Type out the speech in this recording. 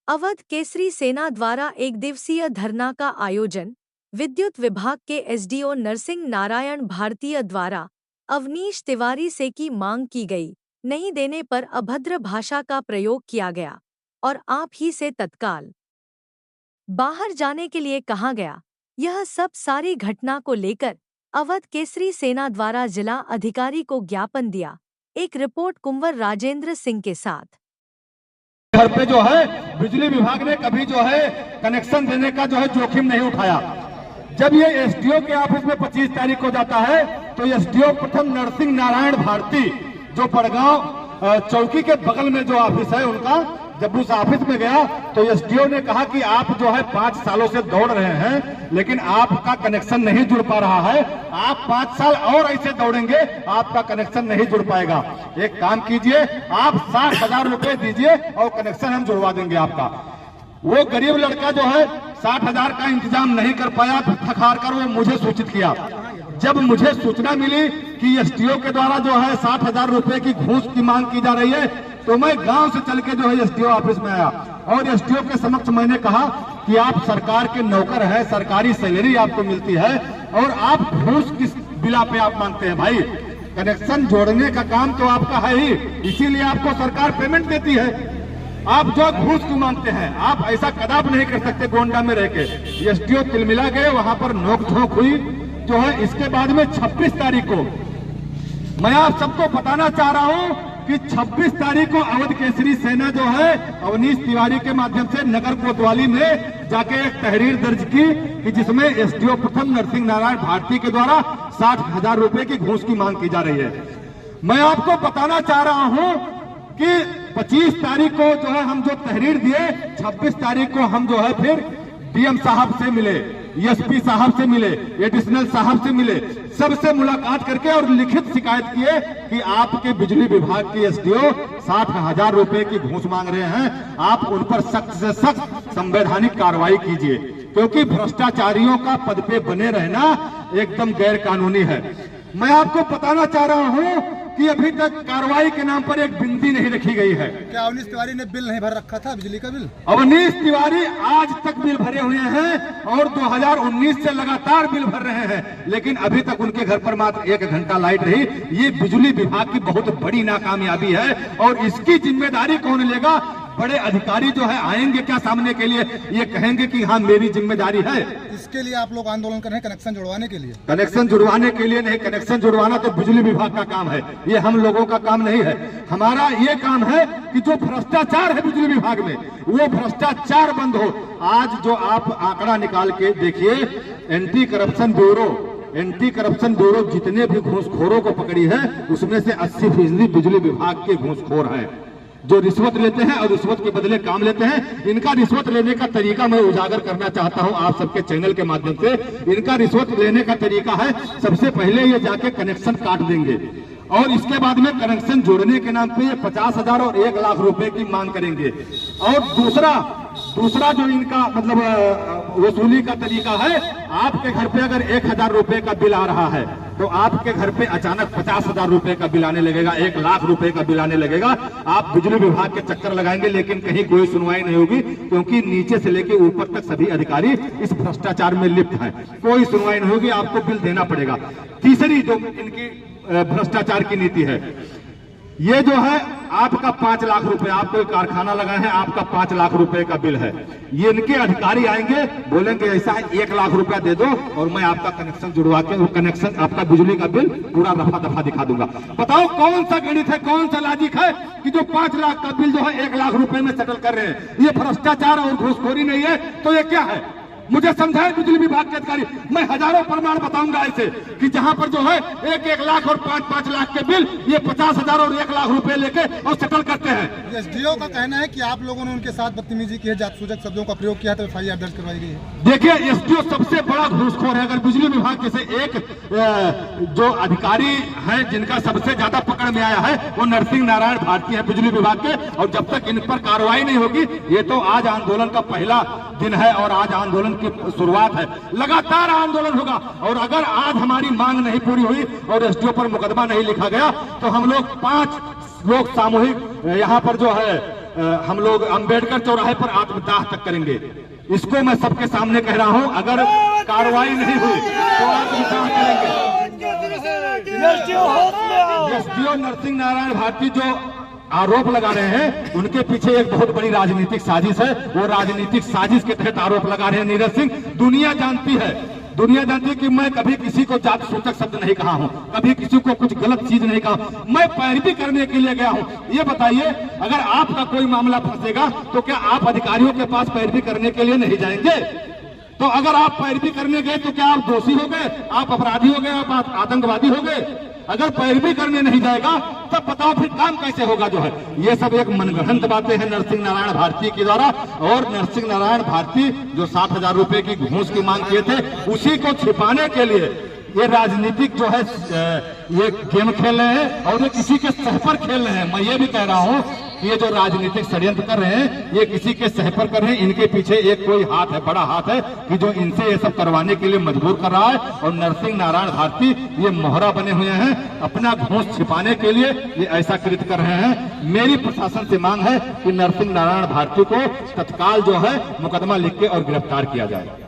अवध केसरी सेना द्वारा एक दिवसीय धरना का आयोजन। विद्युत विभाग के एसडीओ नरसिंह नारायण भारतीय द्वारा अवनीश तिवारी से की मांग की गई, नहीं देने पर अभद्र भाषा का प्रयोग किया गया और आप ही से तत्काल बाहर जाने के लिए कहा गया। यह सब सारी घटना को लेकर अवध केसरी सेना द्वारा जिला अधिकारी को ज्ञापन दिया। एक रिपोर्ट कुंवर राजेंद्र सिंह के साथ। घर पे जो है बिजली विभाग ने कभी जो है कनेक्शन देने का जो है जोखिम नहीं उठाया। जब ये एसडीओ के ऑफिस में 25 तारीख को जाता है तो एसडीओ प्रथम नरसिंह नारायण भारती जो बड़गांव चौकी के बगल में जो ऑफिस है उनका, जब उस ऑफिस में गया तो एसडीओ ने कहा कि आप जो है 5 सालों से दौड़ रहे हैं लेकिन आपका कनेक्शन नहीं जुड़ पा रहा है। आप 5 साल और ऐसे दौड़ेंगे आपका कनेक्शन नहीं जुड़ पाएगा। एक काम कीजिए, आप 60,000 रुपए दीजिए और कनेक्शन हम जुड़वा देंगे आपका। वो गरीब लड़का जो है 60,000 का इंतजाम नहीं कर पाया, थक हार कर वो मुझे सूचित किया। जब मुझे सूचना मिली कि एसडीओ के द्वारा जो है 60,000 रुपए की घूस की मांग की जा रही है तो मैं गांव से चल के जो है एसडीओ ऑफिस में आया और एसडीओ के समक्ष मैंने कहा कि आप सरकार के नौकर हैं, सरकारी सैलरी आपको मिलती है और आप घूस किस बिला पे आप मांगते हैं? भाई कनेक्शन जोड़ने का काम तो आपका है ही, इसीलिए आपको सरकार पेमेंट देती है। आप जो घूस क्यों मांगते हैं? आप ऐसा कदाप नहीं कर सकते गोंडा में रह के। एसडीओ तिलमिला गए, वहां पर नोक-झोंक हुई जो है। इसके बाद में 26 तारीख को मैं आप सबको बताना चाह रहा हूं कि 26 तारीख को अवध केसरी सेना जो है अवनीश तिवारी के माध्यम से नगर कोतवाली में जाके एक तहरीर दर्ज की कि जिसमें एसडीओ प्रथम नरसिंह नारायण भारती के द्वारा 60,000 रुपए की घूस की मांग की जा रही है। मैं आपको बताना चाह रहा हूं कि 25 तारीख को जो है हम जो तहरीर दिए, 26 तारीख को हम जो है फिर डीएम साहब से मिले, एसपी साहब से मिले, एडिशनल साहब से मिले, सबसे मुलाकात करके और लिखित शिकायत किए कि आपके बिजली विभाग के एसडीओ 60,000 रुपए की घूस मांग रहे हैं। आप उन पर सख्त से सख्त संवैधानिक कार्रवाई कीजिए, क्योंकि भ्रष्टाचारियों का पद पे बने रहना एकदम गैर कानूनी है। मैं आपको बताना चाह रहा हूं कि अभी तक कार्रवाई के नाम पर एक बिंदी नहीं रखी गई है। क्या अवनीश तिवारी ने बिल नहीं भर रखा था, बिजली का बिल? अवनीश तिवारी आज तक बिल भरे हुए हैं और 2019 से लगातार बिल भर रहे हैं, लेकिन अभी तक उनके घर पर मात्र 1 घंटा लाइट रही। ये बिजली विभाग की बहुत बड़ी नाकामयाबी है और इसकी जिम्मेदारी कौन लेगा? बड़े अधिकारी जो है आएंगे क्या सामने के लिए, ये कहेंगे कि हाँ मेरी जिम्मेदारी है। इसके लिए आप लोग आंदोलन कर रहे हैं कनेक्शन जुड़वाने के लिए? कनेक्शन जुड़वाने के लिए नहीं, कनेक्शन जुड़वाना तो बिजली विभाग का काम है, ये हम लोगों का काम नहीं है। हमारा ये काम है कि जो भ्रष्टाचार है बिजली विभाग में वो भ्रष्टाचार बंद हो। आज जो आप आंकड़ा निकाल के देखिए, एंटी करप्शन ब्यूरो जितने भी घूसखोरों को पकड़ी है उसमें से 80% बिजली विभाग के घूसखोर हैं, जो रिश्वत लेते हैं और रिश्वत के बदले काम लेते हैं। इनका रिश्वत लेने का तरीका मैं उजागर करना चाहता हूं आप सबके चैनल के माध्यम से। इनका रिश्वत लेने का तरीका है, सबसे पहले ये जाके कनेक्शन काट देंगे और इसके बाद में कनेक्शन जोड़ने के नाम पे 50,000 और 1 लाख रुपए की मांग करेंगे। और दूसरा जो इनका मतलब वसूली का तरीका है, आपके घर पे अगर 1,000 रुपए का बिल आ रहा है तो आपके घर पे अचानक 50,000 रुपए का बिल आने लगेगा, 1 लाख रुपए का बिल आने लगेगा। आप बिजली विभाग के चक्कर लगाएंगे लेकिन कहीं कोई सुनवाई नहीं होगी, क्योंकि नीचे से लेके ऊपर तक सभी अधिकारी इस भ्रष्टाचार में लिप्त हैं। कोई सुनवाई नहीं होगी, आपको बिल देना पड़ेगा। तीसरी जो इनकी भ्रष्टाचार की नीति है, ये जो है आपका 5 लाख रुपए, आप कोई कारखाना लगाए हैं, आपका 5 लाख रुपए का बिल है। ये इनके अधिकारी आएंगे, बोलेंगे ऐसा है 1 लाख रुपया दे दो और मैं आपका कनेक्शन जुड़वा के वो कनेक्शन आपका बिजली का बिल पूरा रफा दफा दिखा दूंगा। बताओ कौन सा गणित है, कौन सा लॉजिक है कि जो 5 लाख का बिल जो है 1 लाख रुपए में सेटल कर रहे हैं? ये भ्रष्टाचार और घूसखोरी नहीं है तो ये क्या है? मुझे समझाए बिजली विभाग के अधिकारी। मैं हजारों प्रमाण बताऊंगा ऐसे कि जहां पर जो है 1-1 लाख और 5-5 लाख के बिल ये 50,000 और 1 लाख रुपए लेके और सेटल करते हैं। एसडीओ का कहना है कि आप लोगों ने उनके साथ बदतमीजी की है, जात सूचक शब्दों का प्रयोग किया तो एफआईआर दर्ज करवाई गई है। देखिए एसडीओ सबसे बड़ा घूसखोर है। अगर बिजली विभाग के से एक जो अधिकारी है जिनका सबसे ज्यादा पकड़ में आया है वो नरसिंह नारायण भारती है बिजली विभाग के, और जब तक इन पर कार्रवाई नहीं होगी, ये तो आज आंदोलन का पहला दिन है और आज आंदोलन की शुरुआत है, लगातार आंदोलन होगा। और अगर आज हमारी मांग नहीं पूरी हुई और एसडीओ पर मुकदमा नहीं लिखा गया तो हम लोग 5 लोग सामूहिक यहाँ पर जो है हम लोग अंबेडकर चौराहे पर आत्मदाह तक करेंगे। इसको मैं सबके सामने कह रहा हूं, अगर कार्रवाई नहीं हुई तो आत्मदाह करेंगे। एसडीओ नरसिंह नारायण भारती जो आरोप लगा रहे हैं, उनके पीछे एक बहुत बड़ी राजनीतिक साजिश है। वो राजनीतिक साजिश के तहत आरोप लगा रहे हैं नीरज सिंह। दुनिया जानती है कि मैं कभी किसी को जात सूचक शब्द नहीं कहा हूं, कभी किसी को कुछ गलत चीज नहीं कहा। मैं पैरवी करने के लिए गया हूं। ये बताइए, अगर आपका कोई मामला फंसेगा तो क्या आप अधिकारियों के पास पैरवी करने के लिए नहीं जाएंगे? तो अगर आप पैरवी करने गए तो क्या आप दोषी हो गए, आप अपराधी हो गए, आप आतंकवादी हो गए? अगर पैरवी करने नहीं जाएगा तब बताओ फिर काम कैसे होगा? जो है ये सब एक मनगढ़ंत बातें हैं नरसिंह नारायण भारती के द्वारा। और नरसिंह नारायण भारती जो 60,000 रुपए की घूस की मांग किए थे, उसी को छिपाने के लिए ये राजनीतिक जो है ये गेम खेल रहे हैं और ये किसी के सह पर खेल रहे हैं। मैं ये भी कह रहा हूं कि ये जो राजनीतिक षड्यंत्र कर रहे हैं, ये किसी के सह पर कर रहे हैं। इनके पीछे एक कोई हाथ है, बड़ा हाथ है, कि जो इनसे ये सब करवाने के लिए मजबूर कर रहा है। और नरसिंह नारायण भारती ये मोहरा बने हुए हैं, अपना घूस छिपाने के लिए ये ऐसा कृत्य कर रहे हैं। मेरी प्रशासन से मांग है कि नरसिंह नारायण भारती को तत्काल जो है मुकदमा लिख के और गिरफ्तार किया जाए।